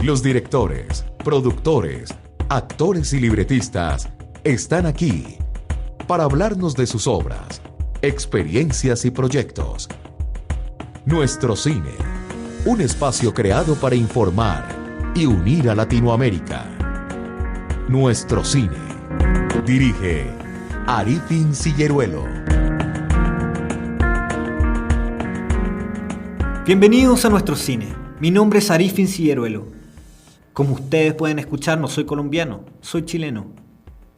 Los directores, productores, actores y libretistas están aquí para hablarnos de sus obras, experiencias y proyectos. Nuestro cine, un espacio creado para informar y unir a Latinoamérica. Nuestro cine. Dirige Arifin Silleruelo. Bienvenidos a Nuestro cine. Mi nombre es Arifin Silleruelo. Como ustedes pueden escuchar, no soy colombiano, soy chileno.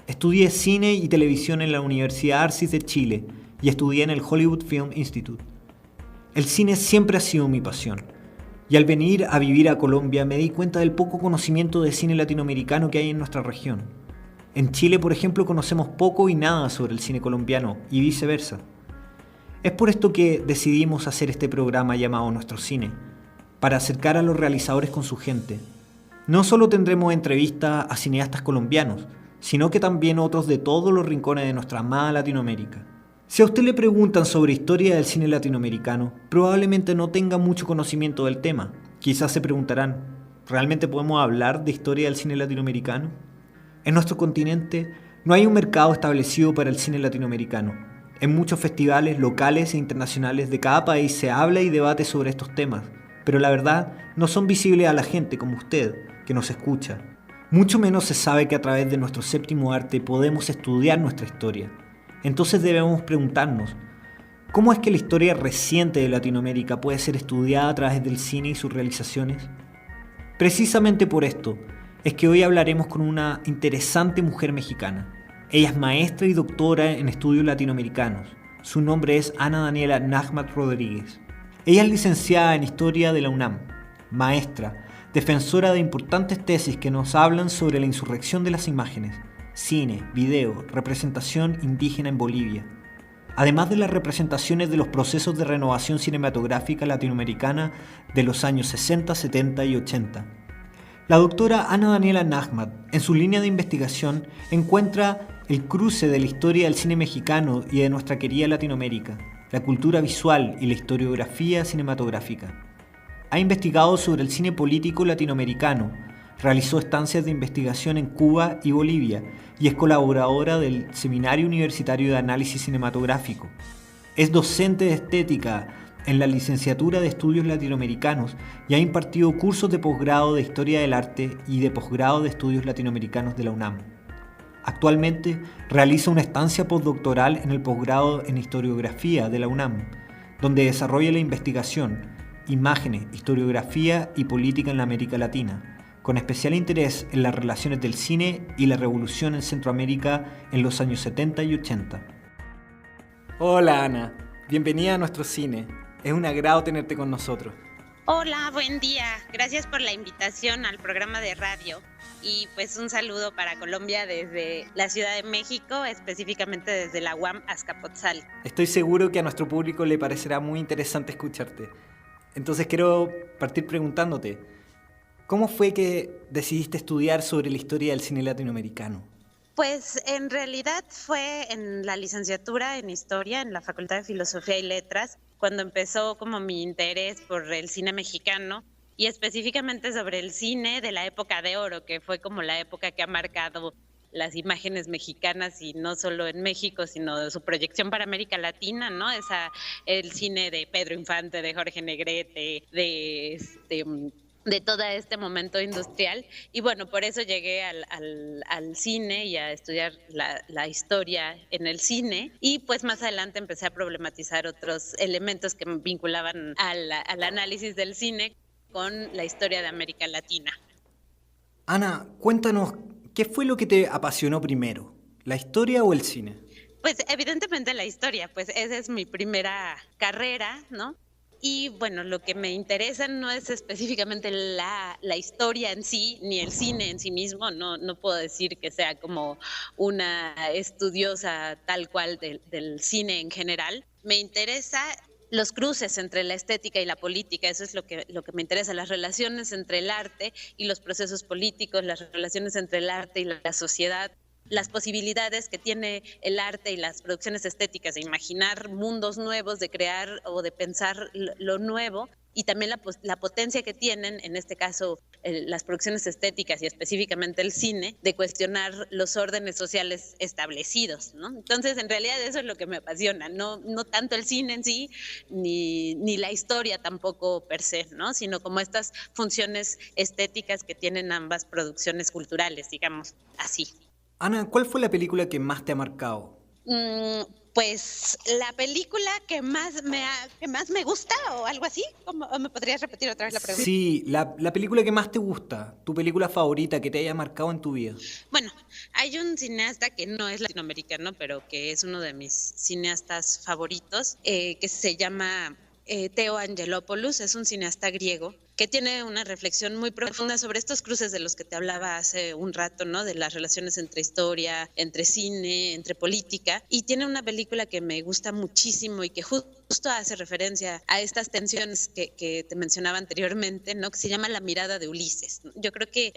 Estudié cine y televisión en la Universidad Arcis de Chile y estudié en el Hollywood Film Institute. El cine siempre ha sido mi pasión. Y al venir a vivir a Colombia me di cuenta del poco conocimiento de cine latinoamericano que hay en nuestra región. En Chile, por ejemplo, conocemos poco y nada sobre el cine colombiano y viceversa. Es por esto que decidimos hacer este programa llamado Nuestro Cine, para acercar a los realizadores con su gente. No solo tendremos entrevistas a cineastas colombianos, sino que también otros de todos los rincones de nuestra amada Latinoamérica. Si a usted le preguntan sobre historia del cine latinoamericano, probablemente no tenga mucho conocimiento del tema. Quizás se preguntarán, ¿realmente podemos hablar de historia del cine latinoamericano? En nuestro continente no hay un mercado establecido para el cine latinoamericano. En muchos festivales locales e internacionales de cada país se habla y debate sobre estos temas, pero la verdad no son visibles a la gente como usted, que nos escucha. Mucho menos se sabe que a través de nuestro séptimo arte podemos estudiar nuestra historia. Entonces debemos preguntarnos, ¿cómo es que la historia reciente de Latinoamérica puede ser estudiada a través del cine y sus realizaciones? Precisamente por esto es que hoy hablaremos con una interesante mujer mexicana. Ella es maestra y doctora en estudios latinoamericanos. Su nombre es Ana Daniela Nájmat Rodríguez. Ella es licenciada en Historia de la UNAM, maestra, defensora de importantes tesis que nos hablan sobre la insurrección de las imágenes, cine, video, representación indígena en Bolivia, además de las representaciones de los procesos de renovación cinematográfica latinoamericana de los años 60, 70 y 80. La doctora Ana Daniela Nájmat, en su línea de investigación, encuentra el cruce de la historia del cine mexicano y de nuestra querida Latinoamérica, la cultura visual y la historiografía cinematográfica. Ha investigado sobre el cine político latinoamericano, realizó estancias de investigación en Cuba y Bolivia y es colaboradora del Seminario Universitario de Análisis Cinematográfico. Es docente de estética en la licenciatura de Estudios Latinoamericanos y ha impartido cursos de posgrado de Historia del Arte y de posgrado de Estudios Latinoamericanos de la UNAM. Actualmente realiza una estancia postdoctoral en el posgrado en Historiografía de la UNAM, donde desarrolla la investigación, imágenes, historiografía y política en la América Latina, con especial interés en las relaciones del cine y la revolución en Centroamérica en los años 70 y 80. Hola Ana, bienvenida a Nuestro Cine. Es un agrado tenerte con nosotros. Hola, buen día. Gracias por la invitación al programa de radio. Y pues un saludo para Colombia desde la Ciudad de México, específicamente desde la UAM Azcapotzalco. Estoy seguro que a nuestro público le parecerá muy interesante escucharte. Entonces quiero partir preguntándote, ¿cómo fue que decidiste estudiar sobre la historia del cine latinoamericano? Pues en realidad fue en la licenciatura en Historia en la Facultad de Filosofía y Letras, cuando empezó como mi interés por el cine mexicano y específicamente sobre el cine de la época de oro, que fue como la época que ha marcado las imágenes mexicanas y no solo en México, sino de su proyección para América Latina, ¿no? El cine de Pedro Infante, de Jorge Negrete, de todo este momento industrial. Y bueno, por eso llegué al cine y a estudiar la historia en el cine. Y pues más adelante empecé a problematizar otros elementos que me vinculaban al análisis del cine con la historia de América Latina. Ana, cuéntanos, ¿qué fue lo que te apasionó primero? ¿La historia o el cine? Pues evidentemente la historia, pues esa es mi primera carrera, ¿no? Y bueno, lo que me interesa no es específicamente la historia en sí, ni el cine en sí mismo, no puedo decir que sea como una estudiosa tal cual del cine en general. Me interesa los cruces entre la estética y la política, eso es lo que me interesa, las relaciones entre el arte y los procesos políticos, las relaciones entre el arte y la sociedad, las posibilidades que tiene el arte y las producciones estéticas de imaginar mundos nuevos, de crear o de pensar lo nuevo, y también la potencia que tienen, en este caso, las producciones estéticas y específicamente el cine, de cuestionar los órdenes sociales establecidos, ¿no? Entonces, en realidad eso es lo que me apasiona, no tanto el cine en sí, ni la historia tampoco per se, ¿no? Sino como estas funciones estéticas que tienen ambas producciones culturales, digamos así. Ana, ¿cuál fue la película que más te ha marcado? Pues la película que más me gusta o algo así, ¿o me podrías repetir otra vez la pregunta? Sí, la película que más te gusta, tu película favorita que te haya marcado en tu vida. Bueno, hay un cineasta que no es latinoamericano, pero que es uno de mis cineastas favoritos, que se llama Theo Angelopoulos, es un cineasta griego que tiene una reflexión muy profunda sobre estos cruces de los que te hablaba hace un rato, ¿no? De las relaciones entre historia, entre cine, entre política. Y tiene una película que me gusta muchísimo y que justo hace referencia a estas tensiones que te mencionaba anteriormente, ¿no? Que se llama La mirada de Ulises. Yo creo que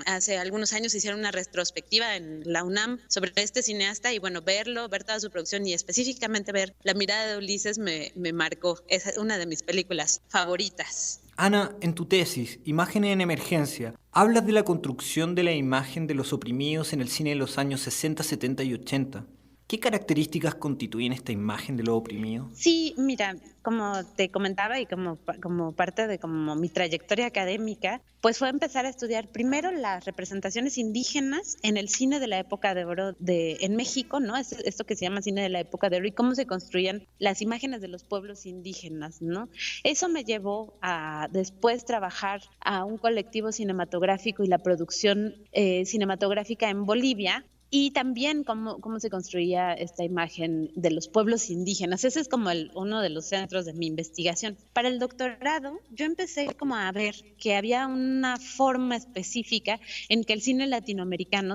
hace algunos años hicieron una retrospectiva en la UNAM sobre este cineasta y bueno, ver toda su producción y específicamente ver La mirada de Ulises me marcó. Es una de mis películas favoritas. Ana, en tu tesis, Imágenes en Emergencia, hablas de la construcción de la imagen de los oprimidos en el cine de los años 60, 70 y 80. ¿Qué características constituyen esta imagen de los oprimidos? Sí, mira, como te comentaba y como parte de como mi trayectoria académica, pues fue empezar a estudiar primero las representaciones indígenas en el cine de la época de oro en México, ¿no? Esto que se llama cine de la época de oro y cómo se construían las imágenes de los pueblos indígenas, ¿no? Eso me llevó a después trabajar a un colectivo cinematográfico y la producción cinematográfica en Bolivia. Y también cómo se construía esta imagen de los pueblos indígenas. Ese es como uno de los centros de mi investigación. Para el doctorado, yo empecé como a ver que había una forma específica en que el cine latinoamericano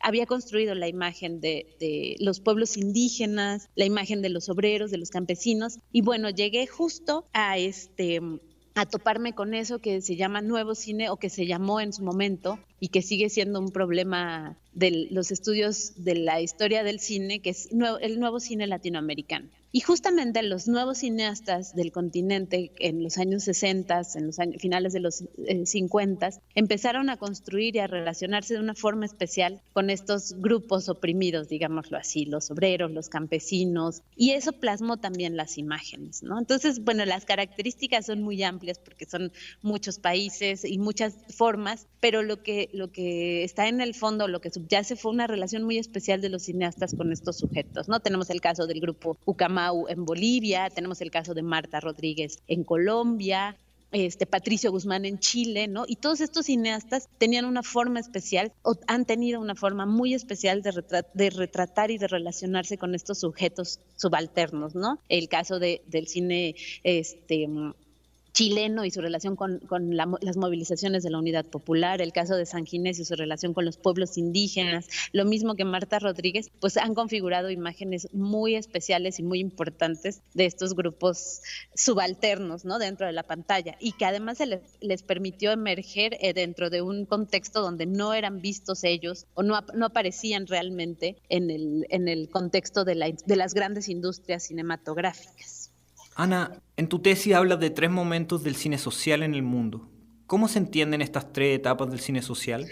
había construido la imagen de los pueblos indígenas, la imagen de los obreros, de los campesinos. Y bueno, llegué justo a toparme con eso que se llama nuevo cine o que se llamó en su momento y que sigue siendo un problema de los estudios de la historia del cine, que es el nuevo cine latinoamericano. Y justamente los nuevos cineastas del continente en los años 60, en los finales de los 50, empezaron a construir y a relacionarse de una forma especial con estos grupos oprimidos, digámoslo así, los obreros, los campesinos, y eso plasmó también las imágenes, ¿no? Entonces, bueno, las características son muy amplias porque son muchos países y muchas formas, pero lo que está en el fondo, lo que subyace fue una relación muy especial de los cineastas con estos sujetos, ¿no? Tenemos el caso del grupo Ucamau en Bolivia, tenemos el caso de Marta Rodríguez en Colombia, Patricio Guzmán en Chile, ¿no? Y todos estos cineastas tenían una forma especial o han tenido una forma muy especial de retratar y de relacionarse con estos sujetos subalternos, ¿no? El caso del cine chileno y su relación con las movilizaciones de la Unidad Popular, el caso de San Ginés y su relación con los pueblos indígenas, lo mismo que Marta Rodríguez, pues han configurado imágenes muy especiales y muy importantes de estos grupos subalternos, ¿no? Dentro de la pantalla y que además les permitió emerger dentro de un contexto donde no eran vistos ellos o no aparecían realmente en el contexto de las grandes industrias cinematográficas. Ana, en tu tesis hablas de 3 momentos del cine social en el mundo. ¿Cómo se entienden estas 3 etapas del cine social?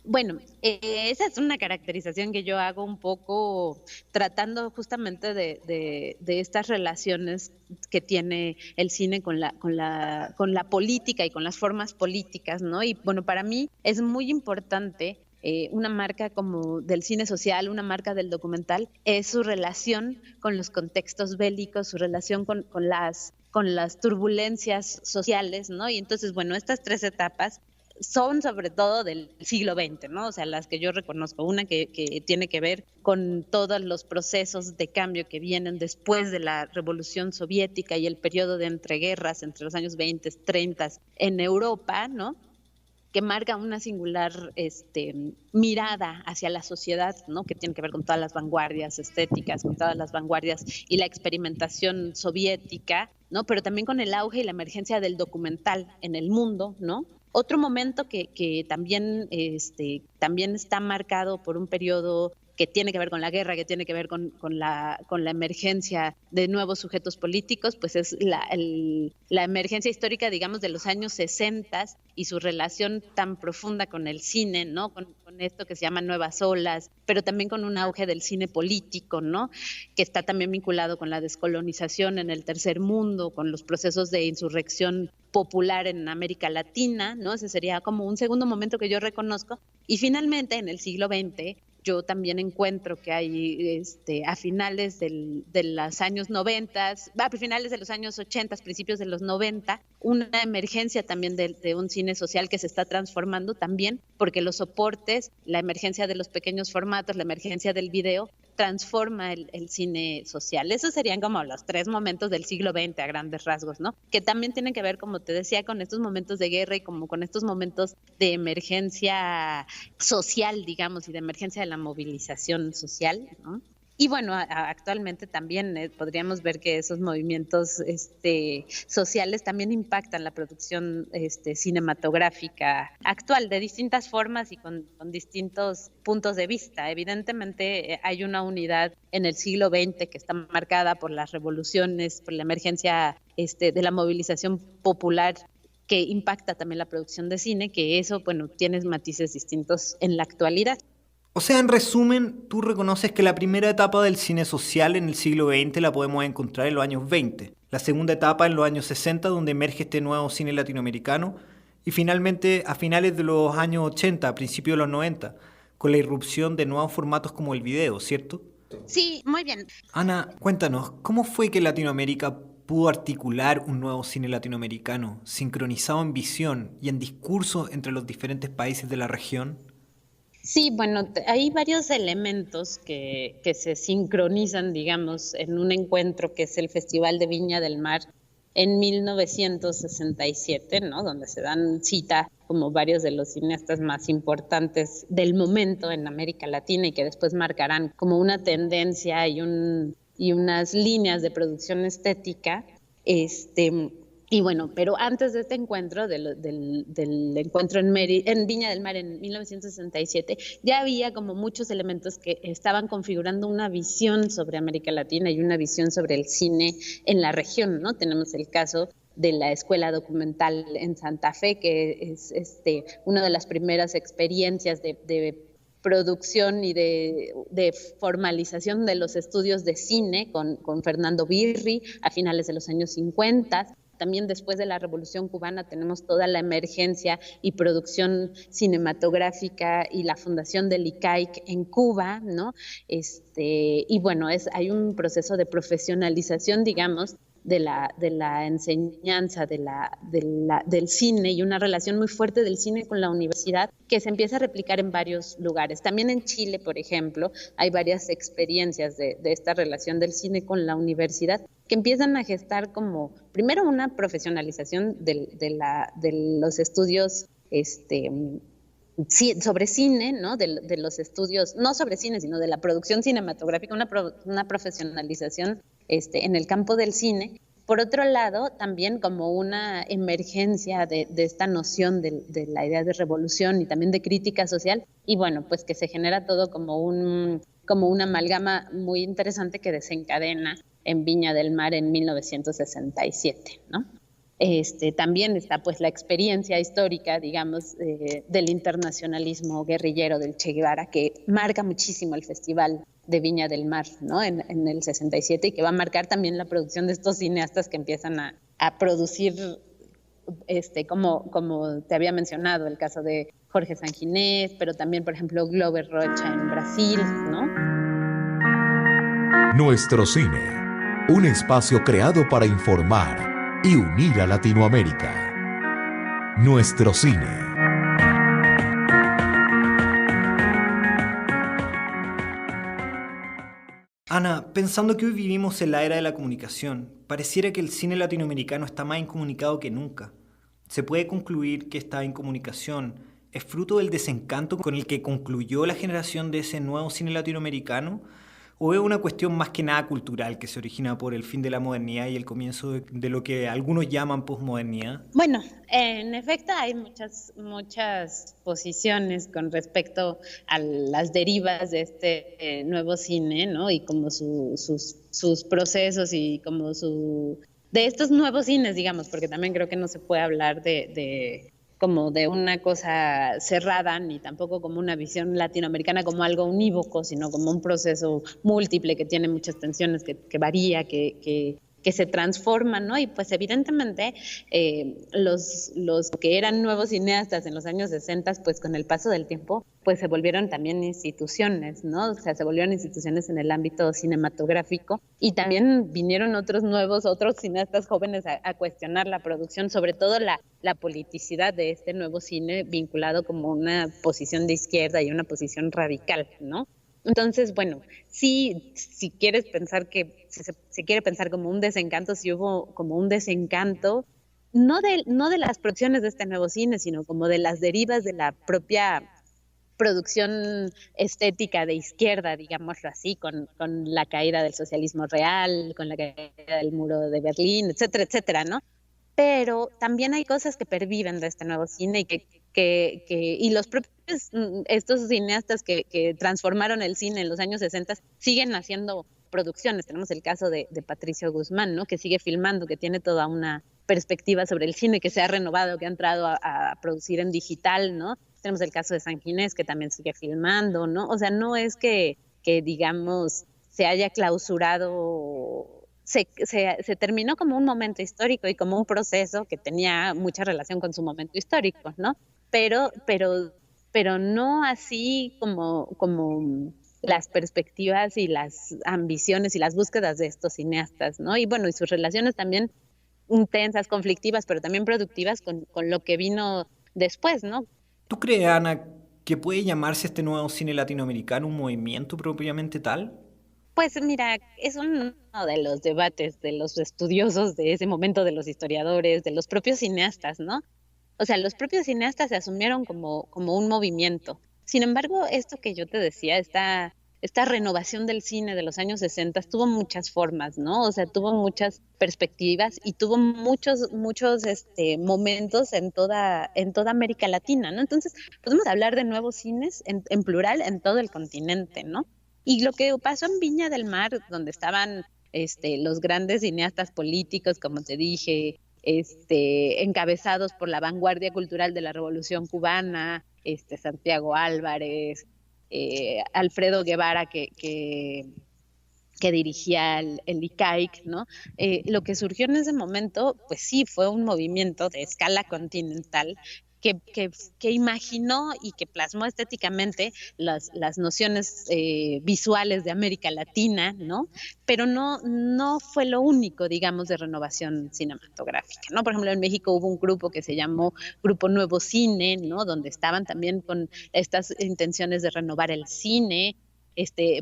Bueno, esa es una caracterización que yo hago un poco tratando justamente de estas relaciones que tiene el cine con la política y con las formas políticas, ¿no? Y bueno, para mí es muy importante una marca como del cine social, una marca del documental, es su relación con los contextos bélicos, su relación con las turbulencias sociales, ¿no? Y entonces, bueno, estas 3 etapas son sobre todo del siglo XX, ¿no? O sea, las que yo reconozco. Una que tiene que ver con todos los procesos de cambio que vienen después de la Revolución Soviética y el periodo de entreguerras entre los años 20, 30 en Europa, ¿no? Que marca una singular mirada hacia la sociedad, ¿no? Que tiene que ver con todas las vanguardias estéticas, con todas las vanguardias y la experimentación soviética, ¿no? Pero también con el auge y la emergencia del documental en el mundo, ¿no? Otro momento que también está marcado por un periodo que tiene que ver con la guerra, que tiene que ver con la emergencia de nuevos sujetos políticos, pues es la emergencia histórica, digamos, de los años 60 y su relación tan profunda con el cine, ¿no? Con esto que se llama nuevas olas, pero también con un auge del cine político, ¿no? Que está también vinculado con la descolonización en el tercer mundo, con los procesos de insurrección popular en América Latina, ¿no? Ese sería como un segundo momento que yo reconozco. Y finalmente, en el siglo XX, yo también encuentro que hay a finales de los años 90, a finales de los años 80, principios de los 90, una emergencia también de un cine social que se está transformando también, porque los soportes, la emergencia de los pequeños formatos, la emergencia del video, transforma el cine social. Esos serían como los 3 momentos del siglo XX a grandes rasgos, ¿no? Que también tienen que ver, como te decía, con estos momentos de guerra y como con estos momentos de emergencia social, digamos, y de emergencia de la movilización social, ¿no? Y bueno, actualmente también podríamos ver que esos movimientos sociales también impactan la producción cinematográfica actual de distintas formas y con distintos puntos de vista. Evidentemente hay una unidad en el siglo XX que está marcada por las revoluciones, por la emergencia de la movilización popular, que impacta también la producción de cine, que eso, bueno, tiene matices distintos en la actualidad. O sea, en resumen, tú reconoces que la primera etapa del cine social en el siglo XX la podemos encontrar en los años 20, la segunda etapa en los años 60, donde emerge este nuevo cine latinoamericano, y finalmente a finales de los años 80, a principios de los 90, con la irrupción de nuevos formatos como el video, ¿cierto? Sí, muy bien. Ana, cuéntanos, ¿cómo fue que Latinoamérica pudo articular un nuevo cine latinoamericano, sincronizado en visión y en discurso entre los diferentes países de la región? Sí, bueno, hay varios elementos que se sincronizan, digamos, en un encuentro que es el Festival de Viña del Mar en 1967, ¿no? Donde se dan cita como varios de los cineastas más importantes del momento en América Latina y que después marcarán como una tendencia y unas líneas de producción estética. Y bueno, pero antes de este encuentro, del encuentro en Viña del Mar en 1967, ya había como muchos elementos que estaban configurando una visión sobre América Latina y una visión sobre el cine en la región, ¿no? Tenemos el caso de la Escuela Documental en Santa Fe, que es una de las primeras experiencias de producción y de formalización de los estudios de cine con Fernando Birri a finales de los años 50. También después de la Revolución Cubana tenemos toda la emergencia y producción cinematográfica y la fundación del ICAIC en Cuba, ¿no? Y bueno, hay un proceso de profesionalización, digamos, de la enseñanza del cine y una relación muy fuerte del cine con la universidad que se empieza a replicar en varios lugares. También en Chile, por ejemplo, hay varias experiencias de esta relación del cine con la universidad que empiezan a gestar como, primero, una profesionalización de los estudios sobre cine, ¿no? De los estudios, no sobre cine, sino de la producción cinematográfica, una profesionalización en el campo del cine. Por otro lado, también como una emergencia de esta noción de la idea de revolución y también de crítica social, y bueno, pues que se genera todo como una amalgama muy interesante que desencadena en Viña del Mar en 1967, ¿no? También está pues la experiencia histórica, digamos, del internacionalismo guerrillero del Che Guevara, que marca muchísimo el Festival de Viña del Mar, ¿no? En el 67, y que va a marcar también la producción de estos cineastas que empiezan a producir, como te había mencionado, el caso de Jorge Sanginés, pero también, por ejemplo, Glover Rocha en Brasil, ¿no? Nuestro cine, un espacio creado para informar y unir a Latinoamérica. Nuestro cine. Ana, pensando que hoy vivimos en la era de la comunicación, pareciera que el cine latinoamericano está más incomunicado que nunca. ¿Se puede concluir que esta incomunicación es fruto del desencanto con el que concluyó la generación de ese nuevo cine latinoamericano? ¿O es una cuestión más que nada cultural que se origina por el fin de la modernidad y el comienzo de lo que algunos llaman posmodernidad? Bueno, en efecto hay muchas posiciones con respecto a las derivas de este nuevo cine, ¿no? Y como sus procesos y como de estos nuevos cines, digamos, porque también creo que no se puede hablar de como de una cosa cerrada, ni tampoco como una visión latinoamericana como algo unívoco, sino como un proceso múltiple que tiene muchas tensiones, que varía, que se transforman, ¿no? Y pues evidentemente los que eran nuevos cineastas en los años 60, pues con el paso del tiempo, pues se volvieron también instituciones, ¿no? O sea, se volvieron instituciones en el ámbito cinematográfico y también vinieron otros cineastas jóvenes a cuestionar la producción, sobre todo la politicidad de este nuevo cine vinculado como una posición de izquierda y una posición radical, ¿no? Entonces, bueno, sí, si quieres pensar que se quiere pensar como un desencanto, si hubo como un desencanto, no de las producciones de este nuevo cine, sino como de las derivas de la propia producción estética de izquierda, digámoslo así, con la caída del socialismo real, con la caída del muro de Berlín, etcétera, etcétera, ¿no? Pero también hay cosas que perviven de este nuevo cine y los propios estos cineastas que transformaron el cine en los años 60 siguen haciendo producciones. Tenemos el caso de Patricio Guzmán, ¿no? Que sigue filmando, que tiene toda una perspectiva sobre el cine, que se ha renovado, que ha entrado a producir en digital, ¿no? Tenemos el caso de San Ginés, que también sigue filmando, ¿no? O sea, no es que digamos, se haya clausurado. Se terminó como un momento histórico y como un proceso que tenía mucha relación con su momento histórico, ¿no? Pero no así como las perspectivas y las ambiciones y las búsquedas de estos cineastas, ¿no? Y bueno, y sus relaciones también intensas, conflictivas, pero también productivas con lo que vino después, ¿no? ¿Tú crees, Ana, que puede llamarse este nuevo cine latinoamericano un movimiento propiamente tal? Pues mira, es uno de los debates de los estudiosos de ese momento, de los historiadores, de los propios cineastas, ¿no? O sea, los propios cineastas se asumieron como un movimiento. Sin embargo, esto que yo te decía, esta renovación del cine de los años 60 tuvo muchas formas, ¿no? O sea, tuvo muchas perspectivas y tuvo muchos momentos en toda América Latina, ¿no? Entonces, podemos hablar de nuevos cines en plural en todo el continente, ¿no? Y lo que pasó en Viña del Mar, donde estaban los grandes cineastas políticos, como te dije, encabezados por la vanguardia cultural de la Revolución Cubana, Santiago Álvarez, Alfredo Guevara, que dirigía el ICAIC, ¿no? Lo que surgió en ese momento, pues sí, fue un movimiento de escala continental que imaginó y que plasmó estéticamente las nociones visuales de América Latina, ¿no? Pero no fue lo único, digamos, de renovación cinematográfica, ¿no? Por ejemplo, en México hubo un grupo que se llamó Grupo Nuevo Cine, ¿no? Donde estaban también con estas intenciones de renovar el cine.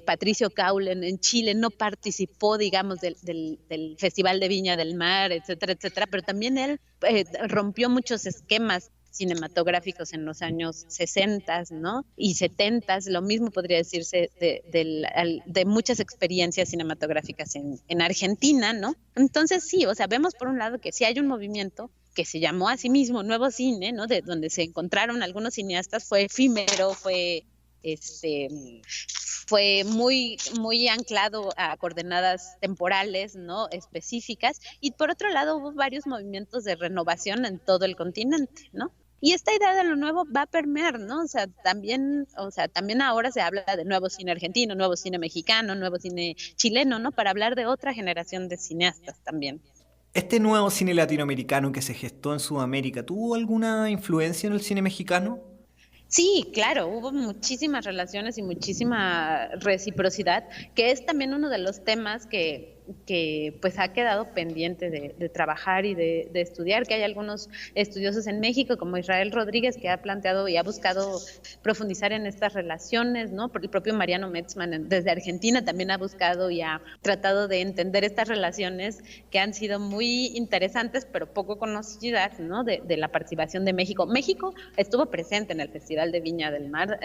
Patricio Caulen en Chile no participó, digamos, del Festival de Viña del Mar, etcétera, etcétera, pero también él rompió muchos esquemas cinematográficos en los años 60, ¿no? Y 70, lo mismo podría decirse de muchas experiencias cinematográficas en Argentina, ¿no? Entonces sí, o sea, vemos por un lado que sí hay un movimiento que se llamó a sí mismo Nuevo Cine, ¿no? De donde se encontraron algunos cineastas, fue efímero, fue muy, muy anclado a coordenadas temporales, ¿no? Específicas, y por otro lado hubo varios movimientos de renovación en todo el continente, ¿no? Y esta idea de lo nuevo va a permear, ¿no? O sea, también ahora se habla de nuevo cine argentino, nuevo cine mexicano, nuevo cine chileno, ¿no? Para hablar de otra generación de cineastas también. ¿Este nuevo cine latinoamericano que se gestó en Sudamérica tuvo alguna influencia en el cine mexicano? Sí, claro, hubo muchísimas relaciones y muchísima reciprocidad, que es también uno de los temas que pues ha quedado pendiente de trabajar y de estudiar, que hay algunos estudiosos en México, como Israel Rodríguez, que ha planteado y ha buscado profundizar en estas relaciones, ¿no? El propio Mariano Metzman desde Argentina también ha buscado y ha tratado de entender estas relaciones que han sido muy interesantes, pero poco conocidas, ¿no? De la participación de México. México estuvo presente en el Festival de Viña del Mar,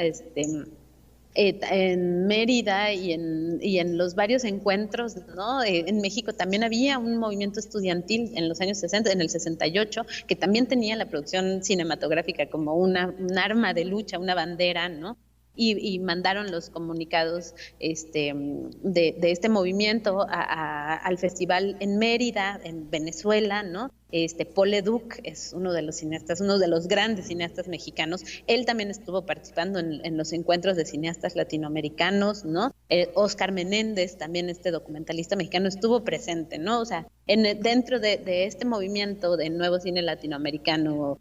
en Mérida y en los varios encuentros, ¿no? En México también había un movimiento estudiantil en los años 60, en el 68, que también tenía la producción cinematográfica como un arma de lucha, una bandera, ¿no? Y mandaron los comunicados de este movimiento al festival en Mérida, en Venezuela, ¿no? Paul Leduc es uno de los cineastas, uno de los grandes cineastas mexicanos. Él también estuvo participando en los encuentros de cineastas latinoamericanos, ¿no? Oscar Menéndez, también este documentalista mexicano, estuvo presente, ¿no? O sea, dentro de este movimiento de nuevo cine latinoamericano,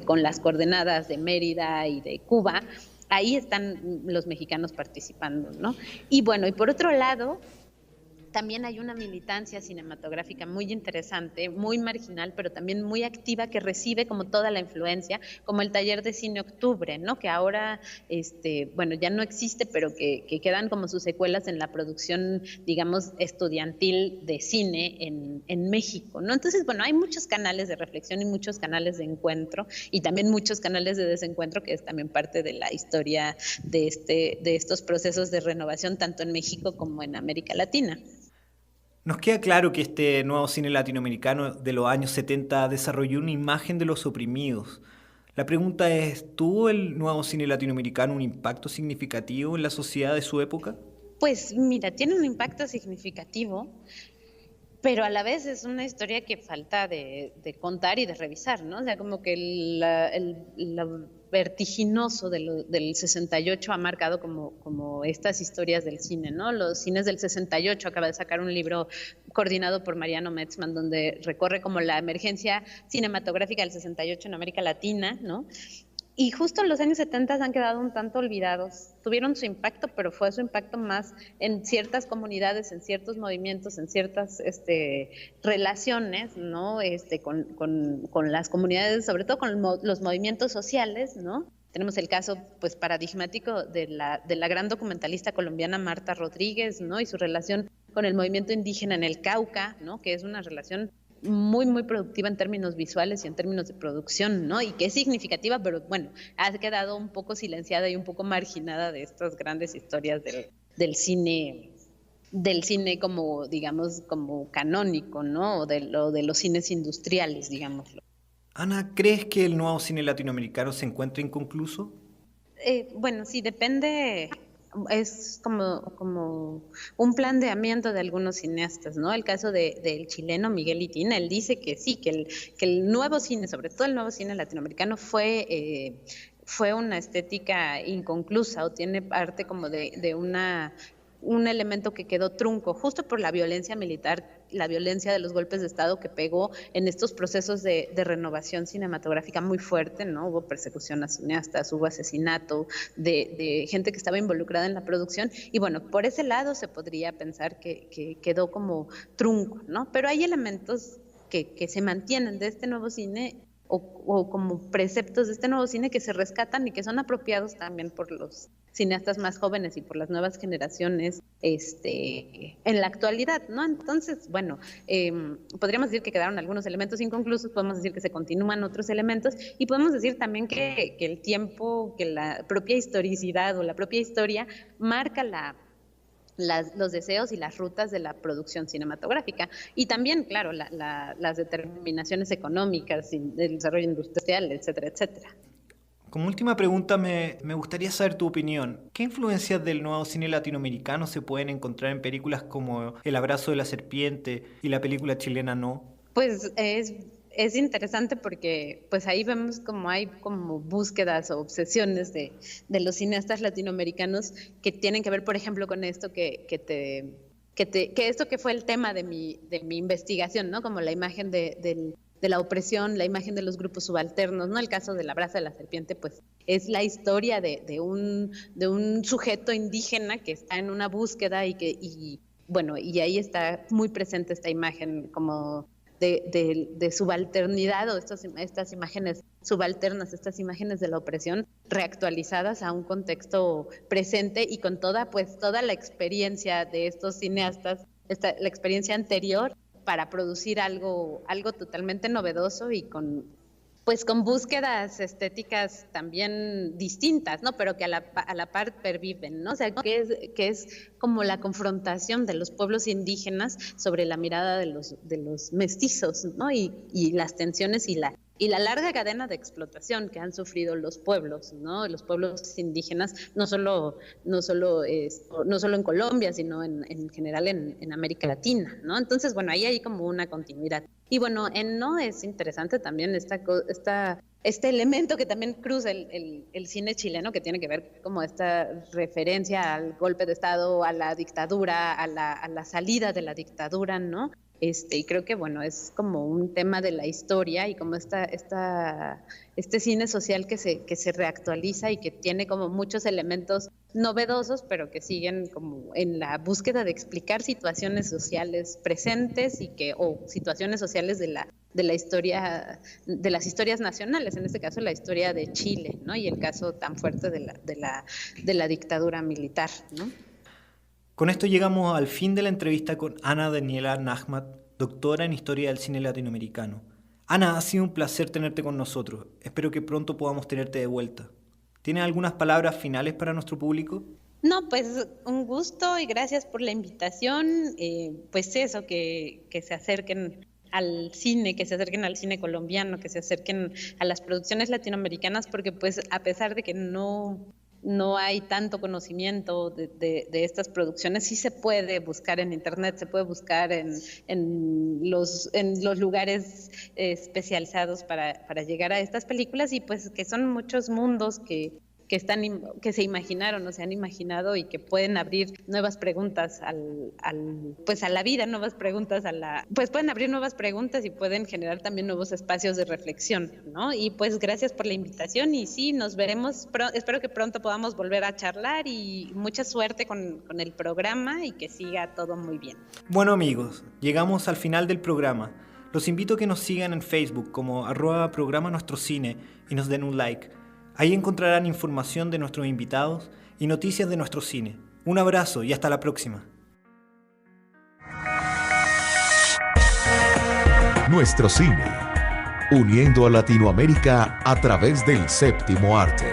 con las coordenadas de Mérida y de Cuba, ahí están los mexicanos participando, ¿no? Y bueno, y por otro lado, también hay una militancia cinematográfica muy interesante, muy marginal, pero también muy activa, que recibe como toda la influencia, como el taller de Cine Octubre, ¿no? Que ahora, bueno, ya no existe, pero que quedan como sus secuelas en la producción, digamos, estudiantil de cine en México, ¿no? Entonces, bueno, hay muchos canales de reflexión y muchos canales de encuentro, y también muchos canales de desencuentro, que es también parte de la historia de estos procesos de renovación, tanto en México como en América Latina. Nos queda claro que este nuevo cine latinoamericano de los años 70 desarrolló una imagen de los oprimidos. La pregunta es, ¿tuvo el nuevo cine latinoamericano un impacto significativo en la sociedad de su época? Pues mira, tiene un impacto significativo, pero a la vez es una historia que falta de contar y de revisar, ¿no? O sea, como que lo vertiginoso del 68 ha marcado como estas historias del cine, ¿no? Los cines del 68, acaba de sacar un libro coordinado por Mariano Metzman, donde recorre como la emergencia cinematográfica del 68 en América Latina, ¿no? Y justo en los años 70 han quedado un tanto olvidados. Tuvieron su impacto, pero fue su impacto más en ciertas comunidades, en ciertos movimientos, en ciertas relaciones, ¿no? Con las comunidades, sobre todo con los movimientos sociales, ¿no? Tenemos el caso, pues, paradigmático de la gran documentalista colombiana Marta Rodríguez, ¿no? Y su relación con el movimiento indígena en el Cauca, ¿no? Que es una relación muy, muy productiva en términos visuales y en términos de producción, ¿no? Y que es significativa, pero bueno, ha quedado un poco silenciada y un poco marginada de estas grandes historias del cine como, digamos, como canónico, ¿no? O de los cines industriales, digámoslo. Ana, ¿crees que el nuevo cine latinoamericano se encuentra inconcluso? Bueno, sí, depende. Es como un planteamiento de algunos cineastas, ¿no? El caso del chileno Miguel Itín, él dice que sí, que el nuevo cine, sobre todo el nuevo cine latinoamericano, fue una estética inconclusa, o tiene parte como de un elemento que quedó trunco, justo por la violencia militar, la violencia de los golpes de Estado que pegó en estos procesos de renovación cinematográfica muy fuerte, ¿no? Hubo persecución a cineastas, hubo asesinato de gente que estaba involucrada en la producción, y bueno, por ese lado se podría pensar que quedó como trunco, ¿no? Pero hay elementos que se mantienen de este nuevo cine, o como preceptos de este nuevo cine, que se rescatan y que son apropiados también por los cineastas más jóvenes y por las nuevas generaciones en la actualidad, ¿no? Entonces, bueno, podríamos decir que quedaron algunos elementos inconclusos, podemos decir que se continúan otros elementos, y podemos decir también que el tiempo, que la propia historicidad o la propia historia marca los deseos y las rutas de la producción cinematográfica, y también, claro, las determinaciones económicas y del desarrollo industrial, etcétera, etcétera. Como última pregunta, me gustaría saber tu opinión. ¿Qué influencias del nuevo cine latinoamericano se pueden encontrar en películas como El abrazo de la serpiente y la película chilena No? Pues es interesante porque pues ahí vemos como hay como búsquedas o obsesiones de los cineastas latinoamericanos que tienen que ver, por ejemplo, con esto que esto que fue el tema de mi investigación, ¿no? Como la imagen de la opresión, la imagen de los grupos subalternos, ¿no? El caso del abrazo de la serpiente, pues es la historia de un sujeto indígena que está en una búsqueda y bueno, y ahí está muy presente esta imagen como de subalternidad, o estas imágenes subalternas, estas imágenes de la opresión reactualizadas a un contexto presente y con toda la experiencia de estos cineastas, la experiencia anterior para producir algo totalmente novedoso y con pues con búsquedas estéticas también distintas, ¿no? Pero que a la par perviven, ¿no? O sea, que es como la confrontación de los pueblos indígenas sobre la mirada de los mestizos, ¿no? Y las tensiones y la larga cadena de explotación que han sufrido los pueblos, ¿no? Los pueblos indígenas, no solo en Colombia, sino en general en América Latina, ¿no? Entonces, bueno, ahí hay como una continuidad. Y bueno, No es interesante también este elemento que también cruza el cine chileno, que tiene que ver como esta referencia al golpe de Estado, a la dictadura, a la salida de la dictadura, ¿no? Y creo que, bueno, es como un tema de la historia y como este cine social que se reactualiza y que tiene como muchos elementos novedosos, pero que siguen como en la búsqueda de explicar situaciones sociales presentes o situaciones sociales de la historia, de las historias nacionales, en este caso la historia de Chile, ¿no? Y el caso tan fuerte de la dictadura militar, ¿no? Con esto llegamos al fin de la entrevista con Ana Daniela Nachman, doctora en Historia del Cine Latinoamericano. Ana, ha sido un placer tenerte con nosotros. Espero que pronto podamos tenerte de vuelta. ¿Tienes algunas palabras finales para nuestro público? No, pues un gusto y gracias por la invitación. Pues eso, que se acerquen al cine, que se acerquen al cine colombiano, que se acerquen a las producciones latinoamericanas, porque pues a pesar de que no hay tanto conocimiento de estas producciones, sí se puede buscar en internet, se puede buscar en los lugares especializados para llegar a estas películas, y pues que son muchos mundos que se imaginaron o se han imaginado y que pueden abrir nuevas preguntas pues a la vida, nuevas preguntas pues pueden abrir nuevas preguntas y pueden generar también nuevos espacios de reflexión, ¿no? Y pues gracias por la invitación y sí, nos veremos, espero que pronto podamos volver a charlar y mucha suerte con el programa y que siga todo muy bien. Bueno amigos, llegamos al final del programa. Los invito a que nos sigan en Facebook como @programa Nuestro Cine y nos den un like. Ahí encontrarán información de nuestros invitados y noticias de nuestro cine. Un abrazo y hasta la próxima. Nuestro cine, uniendo a Latinoamérica a través del séptimo arte.